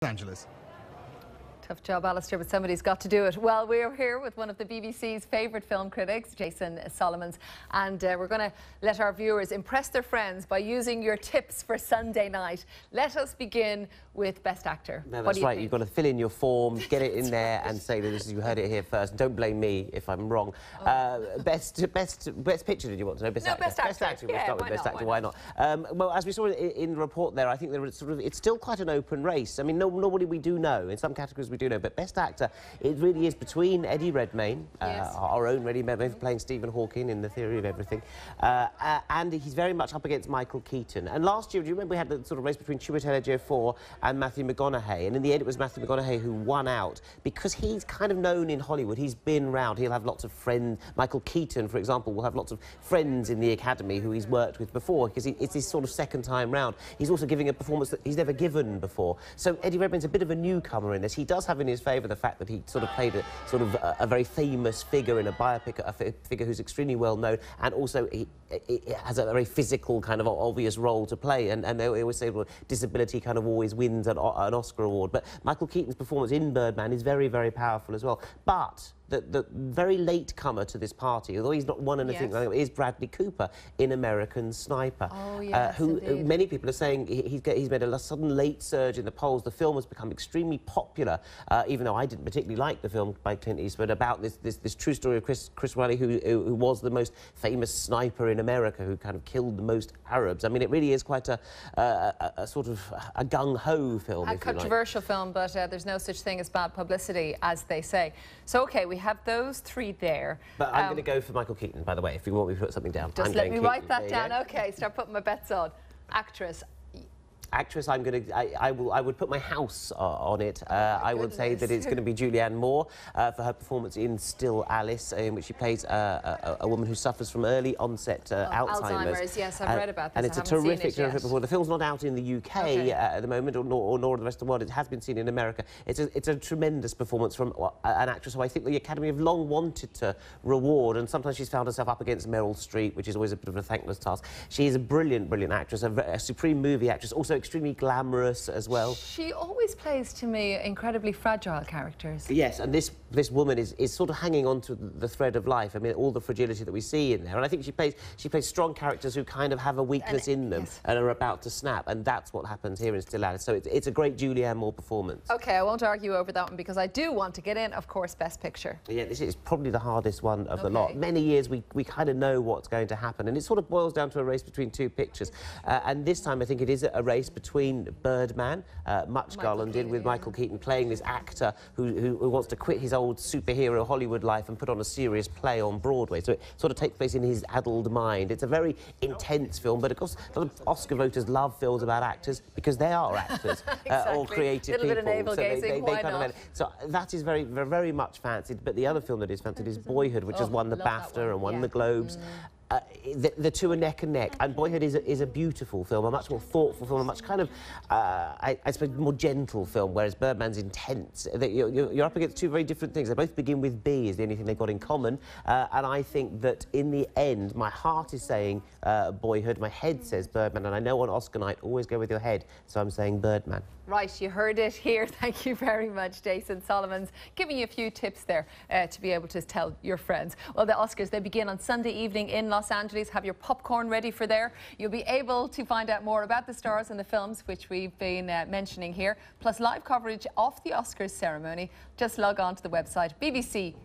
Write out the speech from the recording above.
Angeles. Tough job, Alistair, but somebody's got to do it. Well, we're here with one of the BBC's favourite film critics, Jason Solomons, and we're going to let our viewers impress their friends by using your tips for Sunday night. Let us begin with Best Actor. No, that's right. You've got to fill in your form, get it in there, and say that you heard it here first. Don't blame me if I'm wrong. Best picture, did you want to know? Best actor. Best actor. We'll start with Best Actor. Why not? Well, as we saw in the report there, I think it's still quite an open race. I mean, nobody we do know. In some categories we do know, but Best Actor, it really is between Eddie Redmayne, our own Eddie Redmayne, playing Stephen Hawking in The Theory of Everything, and he's very much up against Michael Keaton. And last year, do you remember we had the sort of race between Chiwetel Ejiofor and Matthew McConaughey? And in the end, it was Matthew McConaughey who won out because he's kind of known in Hollywood. He's been round. He'll have lots of friends. Michael Keaton, for example, will have lots of friends in the Academy who he's worked with before because it's his sort of second time round. He's also giving a performance that he's never given before. So Eddie Redmayne's a bit of a newcomer in this. He does have in his favour the fact that he sort of played a very famous figure in a biopic, a figure who's extremely well known, and also he has a very physical kind of obvious role to play. And they always say, well, disability kind of always wins an Oscar award. But Michael Keaton's performance in Birdman is very, very powerful as well. But the very late comer to this party, although he's not won anything, is Bradley Cooper in American Sniper, who many people are saying he's made a sudden late surge in the polls. The film has become extremely popular, even though I didn't particularly like the film by Clint Eastwood, about this true story of Chris Riley, who was the most famous sniper in America, who kind of killed the most Arabs. I mean, it really is quite a sort of a gung-ho film, a controversial film, but there's no such thing as bad publicity, as they say. So, OK, we have those three there. But I'm going to go for Michael Keaton, by the way, if you want me to put something down. Just let me write that down. OK, start putting my bets on. Actress. Actress, I would put my house on it. I would say that it's going to be Julianne Moore for her performance in Still Alice, in which she plays a woman who suffers from early onset Alzheimer's. Yes, I've read about this. And it's a terrific performance. The film's not out in the UK at the moment, or nor the rest of the world. It has been seen in America. It's a tremendous performance from an actress who I think the Academy have long wanted to reward, and sometimes she's found herself up against Meryl Streep, which is always a bit of a thankless task. She is a brilliant, brilliant actress, a supreme movie actress, also extremely glamorous as well. She always plays, to me, incredibly fragile characters. Yes, and this woman is sort of hanging on to the thread of life. I mean, all the fragility that we see in there. And I think she plays strong characters who kind of have a weakness in them and are about to snap. And that's what happens here in Still Alice. So it's a great Julianne Moore performance. OK, I won't argue over that one because I do want to get in, of course, Best Picture. Yeah, this is probably the hardest one of the lot. Many years we kind of know what's going to happen. And it sort of boils down to a race between two pictures. And this time I think it is a race between Birdman, much garlanded, with Michael Keaton playing this actor who wants to quit his old superhero Hollywood life and put on a serious play on Broadway. So it sort of takes place in his addled mind. It's a very intense film, but of course a lot of Oscar voters love films about actors because they are actors or creative people. Bit of navel-gazing, why not? So that is very, very much fancied. But the other film that is fancied is Boyhood, which has won the BAFTA and won the Globes. The two are neck and neck, and Boyhood is a beautiful film, a much more thoughtful film, a much kind of, I suppose, more gentle film, whereas Birdman's intense. You're up against two very different things. They both begin with B, is the only thing they've got in common, and I think that in the end, my heart is saying Boyhood, my head says Birdman, and I know on Oscar night, always go with your head, so I'm saying Birdman. Right, you heard it here. Thank you very much, Jason Solomons, giving you a few tips there to be able to tell your friends. Well, the Oscars, they begin on Sunday evening in Los Angeles. Have your popcorn ready for there. You'll be able to find out more about the stars and the films which we've been mentioning here, plus live coverage of the Oscars ceremony. Just log on to the website bbc.ie.